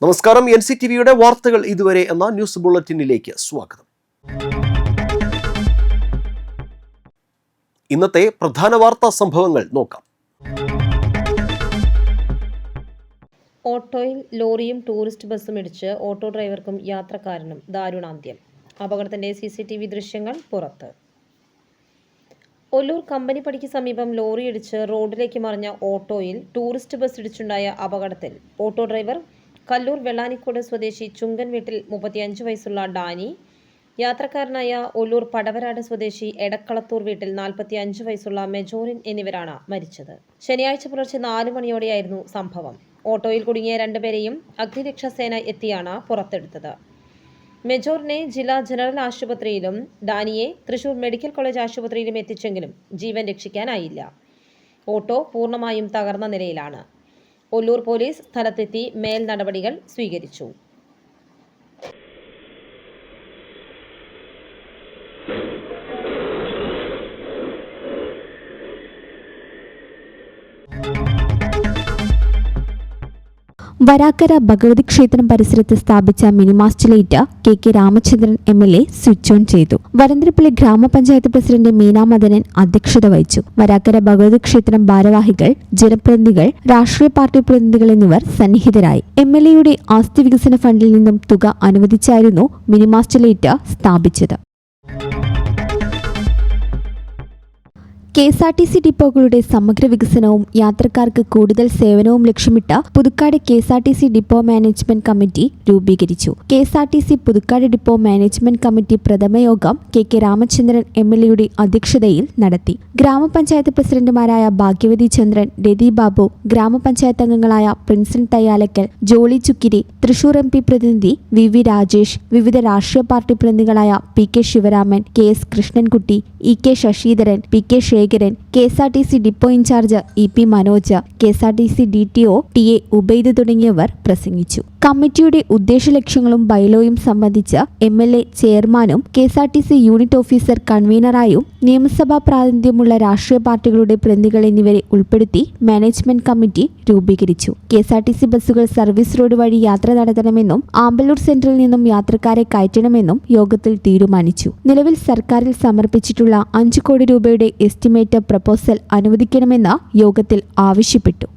നമസ്കാരം. NCTVയുടെ വാർത്തകൾ ഇതുവരെ എന്ന ന്യൂസ് ബുള്ളറ്റിനിലേക്ക് സ്വാഗതം. ഇന്നത്തെ പ്രധാന വാർത്താ സംഭവങ്ങൾ നോക്കാം. ഓട്ടോയിൽ ലോറിയും ടൂറിസ്റ്റ് ബസ്സും ഇടിച്ച് ഓട്ടോ ഡ്രൈവർക്കും യാത്രക്കാരനും ദാരുണാന്ത്യം. അപകടത്തിന്റെ CCTV ദൃശ്യങ്ങൾ പുറത്ത്. ഒല്ലൂർ കമ്പനിപ്പടിക്ക് സമീപം ലോറി ഇടിച്ച് റോഡിലേക്ക് മറിഞ്ഞ ഓട്ടോയിൽ ടൂറിസ്റ്റ് ബസ് ഇടിച്ചുണ്ടായ അപകടത്തിൽ ഓട്ടോ ഡ്രൈവർ കല്ലൂർ വെള്ളാനിക്കോട് സ്വദേശി ചുങ്കൻ വീട്ടിൽ 35 വയസ്സുള്ള ഡാനി, യാത്രക്കാരനായ ഒല്ലൂർ പടവരാട് സ്വദേശി എടക്കളത്തൂർ വീട്ടിൽ 45 വയസ്സുള്ള മെജോറിൻ എന്നിവരാണ് മരിച്ചത്. ശനിയാഴ്ച പുലർച്ചെ 4 മണിയോടെയായിരുന്നു സംഭവം. ഓട്ടോയിൽ കുടുങ്ങിയ 2 പേരെയും അഗ്നിരക്ഷാസേന എത്തിയാണ് പുറത്തെടുത്തത്. മെജോറിനെ ജില്ലാ ജനറൽ ആശുപത്രിയിലും ഡാനിയെ തൃശൂർ മെഡിക്കൽ കോളേജ് ആശുപത്രിയിലും എത്തിച്ചെങ്കിലും ജീവൻ രക്ഷിക്കാനായില്ല. ഓട്ടോ പൂർണ്ണമായും തകർന്ന നിലയിലാണ്. ഒല്ലൂർ പോലീസ് സ്ഥലത്തെത്തി മേൽ നടപടികൾ സ്വീകരിച്ചു. വരാക്കര ഭഗവതി ക്ഷേത്രം പരിസരത്ത് സ്ഥാപിച്ച mini mast light KK Ramachandran MLA switch on ചെയ്തു. വരന്തരപ്പള്ളി ഗ്രാമപഞ്ചായത്ത് പ്രസിഡന്റ് മീന മദനൻ അധ്യക്ഷത വഹിച്ചു. വരാക്കര ഭഗവതി ക്ഷേത്രം ഭാരവാഹികൾ, ജനപ്രതിനിധികൾ, രാഷ്ട്രീയ പാർട്ടി പ്രതിനിധികൾ എന്നിവർ സന്നിഹിതരായി. MLAയുടെ ആസ്തി വികസന ഫണ്ടിൽ നിന്നും തുക അനുവദിച്ചായിരുന്നു മിനിമാസ്റ്റ് ലൈറ്റ് സ്ഥാപിച്ചത്. KSRTC ഡിപ്പോകളുടെ സമഗ്ര വികസനവും യാത്രക്കാർക്ക് കൂടുതൽ സേവനവും ലക്ഷ്യമിട്ട് Puthukkad KSRTC depot management committee രൂപീകരിച്ചു. KSRTC Puthukkad depot management committee പ്രഥമ യോഗം KK രാമചന്ദ്രൻ MLAയുടെ അധ്യക്ഷതയിൽ നടത്തി. ഗ്രാമപഞ്ചായത്ത് പ്രസിഡന്റുമാരായ ഭാഗ്യവതി ചന്ദ്രൻ, രതി ബാബു, ഗ്രാമപഞ്ചായത്ത് അംഗങ്ങളായ പ്രിൻസൺ തയ്യാലക്കൽ, ജോളി ചുക്കിരി, തൃശൂർ MP പ്രതിനിധി VV രാജേഷ്, വിവിധ രാഷ്ട്രീയ പാർട്ടി പ്രതിനിധികളായ PK Sivaraman, KS Krishnankutty, EK Sasidharan, PK Sekharan, KSRTC depot in charge EP Manoj, KSRTC DTO TA Ubaid തുടങ്ങിയവർ പ്രസംഗിച്ചു. കമ്മിറ്റിയുടെ ഉദ്ദേശലക്ഷ്യങ്ങളും ബൈലോയും സംബന്ധിച്ച് MLA ചെയർമാനും KSRTC യൂണിറ്റ് ഓഫീസർ കൺവീനറായും നിയമസഭാ പ്രാതിനിധ്യമുള്ള രാഷ്ട്രീയ പാർട്ടികളുടെ പ്രതിനിധികൾ എന്നിവരെ ഉൾപ്പെടുത്തി മാനേജ്മെന്റ് കമ്മിറ്റി രൂപീകരിച്ചു. KSRTC ബസ്സുകൾ സർവീസ് റോഡ് വഴി യാത്ര നടത്തണമെന്നും ആമ്പല്ലൂർ സെന്ററിൽ നിന്നും യാത്രക്കാരെ കയറ്റണമെന്നും യോഗത്തിൽ തീരുമാനിച്ചു. നിലവിൽ സർക്കാരിൽ സമർപ്പിച്ചിട്ടുള്ള 5 കോടി രൂപയുടെ എസ്റ്റിമേറ്റ് പ്രപ്പോസൽ അനുവദിക്കണമെന്ന് യോഗത്തിൽ ആവശ്യപ്പെട്ടു.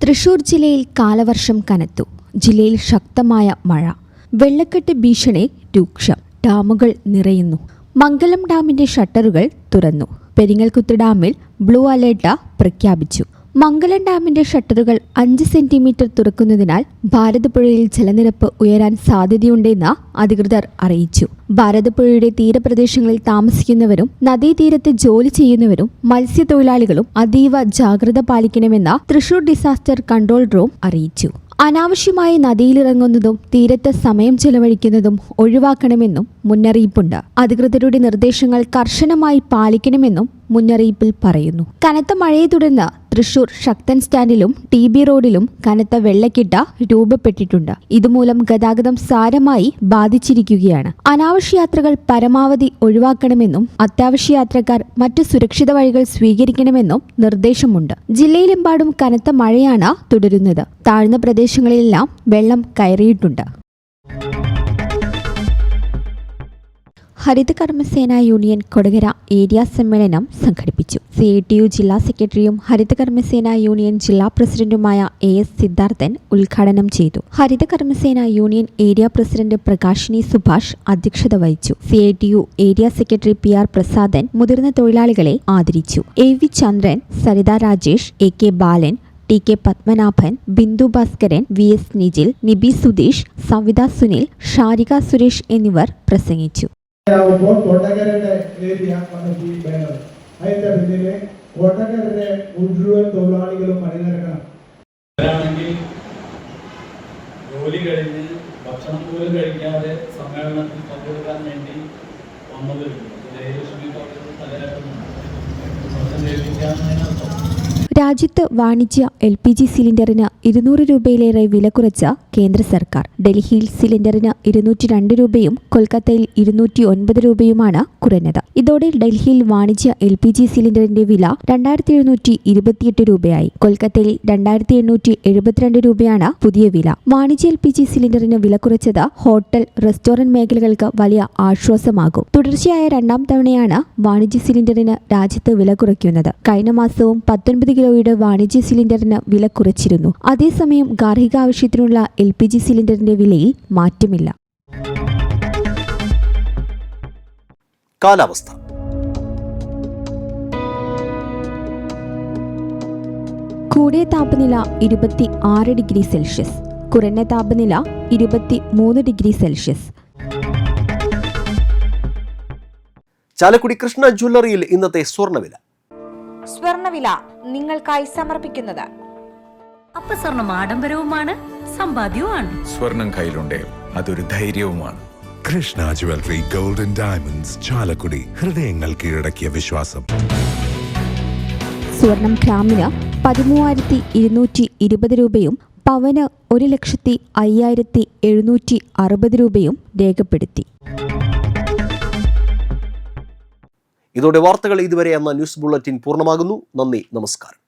തൃശൂർ ജില്ലയിൽ കാലവർഷം കനത്തു. ജില്ലയിൽ ശക്തമായ മഴ. വെള്ളക്കെട്ട് ഭീഷണി രൂക്ഷം. ഡാമുകൾ നിറയുന്നു. മംഗലം ഡാമിന്റെ ഷട്ടറുകൾ തുറന്നു. പെരിങ്ങൽകുത്ത് ഡാമിൽ ബ്ലൂ അലേർട്ട് പ്രഖ്യാപിച്ചു. മംഗലം ഡാമിന്റെ ഷട്ടറുകൾ 5 സെന്റിമീറ്റർ തുറക്കുന്നതിനാൽ ഭാരതപ്പുഴയിൽ ജലനിരപ്പ് ഉയരാൻ സാധ്യതയുണ്ടെന്ന് അധികൃതർ അറിയിച്ചു. ഭാരതപ്പുഴയുടെ തീരപ്രദേശങ്ങളിൽ താമസിക്കുന്നവരും നദീതീരത്ത് ജോലി ചെയ്യുന്നവരും മത്സ്യത്തൊഴിലാളികളും അതീവ ജാഗ്രത പാലിക്കണമെന്ന് തൃശൂർ ഡിസാസ്റ്റർ കൺട്രോൾ റൂം അറിയിച്ചു. അനാവശ്യമായി നദിയിലിറങ്ങുന്നതും തീരത്ത് സമയം ചെലവഴിക്കുന്നതും ഒഴിവാക്കണമെന്നും മുന്നറിയിപ്പുണ്ട്. അധികൃതരുടെ നിർദ്ദേശങ്ങൾ കർശനമായി പാലിക്കണമെന്നും മുന്നറിയിപ്പിൽ പറയുന്നു. കനത്ത മഴയെ തുടർന്ന് തൃശൂർ ശക്തൻ സ്റ്റാൻഡിലും TB റോഡിലും കനത്ത വെള്ളക്കെട്ട് രൂപപ്പെട്ടിട്ടുണ്ട്. ഇതുമൂലം ഗതാഗതം സാരമായി ബാധിച്ചിരിക്കുകയാണ്. അനാവശ്യ യാത്രകൾ പരമാവധി ഒഴിവാക്കണമെന്നും അത്യാവശ്യ യാത്രക്കാർ മറ്റു സുരക്ഷിത വഴികൾ സ്വീകരിക്കണമെന്നും നിർദ്ദേശമുണ്ട്. ജില്ലയിലെമ്പാടും കനത്ത മഴയാണ് തുടരുന്നത്. താഴ്ന്ന പ്രദേശങ്ങളിലെല്ലാം വെള്ളം കയറിയിട്ടുണ്ട്. ഹരിത കർമ്മസേന യൂണിയൻ കൊടകര ഏരിയ സമ്മേളനം സംഘടിപ്പിച്ചു. CITU ജില്ലാ സെക്രട്ടറിയും ഹരിത കർമ്മസേന യൂണിയൻ ജില്ലാ പ്രസിഡന്റുമായ AS സിദ്ധാർത്ഥൻ ഉദ്ഘാടനം ചെയ്തു. Haritha Karmasena union area president Prakashini Subhash അധ്യക്ഷത വഹിച്ചു. CITU area secretary PR Prasadan മുതിർന്ന തൊഴിലാളികളെ ആദരിച്ചു. AV ചന്ദ്രൻ, സരിത രാജേഷ്, AK ബാലൻ, TK പത്മനാഭൻ, ബിന്ദു ഭാസ്കരൻ, VS നിജിൽ, നിബി സുധീഷ്, സവിത സുനിൽ, ഷാരിക സുരേഷ് എന്നിവർ പ്രസംഗിച്ചു. കോട്ടക്കരയുടെ ഏരിയ കമ്മിറ്റി ബാനർ അതിന്റെ പിന്നില് കോട്ടക്കരയുടെ മുഴുവൻ തൊഴിലാളികളും അണിനിരക്കണം. ജോലി കഴിഞ്ഞ് ഭക്ഷണം പോലും കഴിക്കാതെ സമ്മേളനത്തിൽ പങ്കെടുക്കാൻ വേണ്ടി വന്നവരുണ്ട്. ജയലക്ഷ്മി പറഞ്ഞത് തലയാട്ടുന്നുണ്ട്. ഭക്ഷണം കഴിക്കാമെന്നതിനർത്ഥം രാജ്യത്ത് വാണിജ്യ LPG സിലിണ്ടറിന് 200 രൂപയിലേറെ വില കുറച്ച കേന്ദ്ര സർക്കാർ. ഡൽഹിയിൽ സിലിണ്ടറിന് 202 രൂപയും കൊൽക്കത്തയിൽ 209 രൂപയുമാണ് കുറഞ്ഞത്. ഇതോടെ ഡൽഹിയിൽ വാണിജ്യ LPG സിലിണ്ടറിന്റെ വില 2728 രൂപയായി. കൊൽക്കത്തയിൽ 2872 രൂപയാണ് പുതിയ വില. വാണിജ്യ LPG സിലിണ്ടറിന് വില കുറച്ചത് ഹോട്ടൽ, റെസ്റ്റോറന്റ് മേഖലകൾക്ക് വലിയ ആശ്വാസമാകും. തുടർച്ചയായ രണ്ടാം തവണയാണ് വാണിജ്യ സിലിണ്ടറിന് രാജ്യത്ത് വില കുറയ്ക്കുന്നത്. കഴിഞ്ഞ മാസവും 19 കിലോയുടെ വാണിജ്യ സിലിണ്ടറിന് വില കുറച്ചിരുന്നു. അതേസമയം ഗാർഹിക ആവശ്യത്തിനുള്ള LPG സിലിണ്ടറിന്റെ വിലയിൽ മാറ്റമില്ല. കാലാവസ്ഥ. കൂടിയ താപനില 26 ഡിഗ്രി സെൽഷ്യസ്, കുറഞ്ഞ താപനില 23 ഡിഗ്രി സെൽഷ്യസ്. ചാലക്കുടി കൃഷ്ണ ജ്വല്ലറിയിൽ ഇന്നത്തെ സ്വർണ്ണവില. സ്വർണ്ണവില നിങ്ങൾക്കായി സമർപ്പിക്കുന്നത് അപ്പസ്വർണം ആഡംബരവുമാണ്, സമ്പാദ്യവുമാണ്. സ്വർണം കയ്യിലുണ്ടേ അതൊരു ധൈര്യവുമാണ്. Krishna jewellery gold and diamonds, Chalakudy. ഹൃദയങ്ങൾ കീഴടക്കിയ വിശ്വാസം. സ്വർണം ഗ്രാമിന് 13,220 രൂപയും പവന് 1,05,760 രൂപയും രേഖപ്പെടുത്തി. ഇതോടെ വാർത്തകൾ ഇതുവരെ എന്ന ന്യൂസ് ബുള്ളറ്റിൻ പൂർണ്ണമാകുന്നു. നന്ദി, നമസ്കാരം.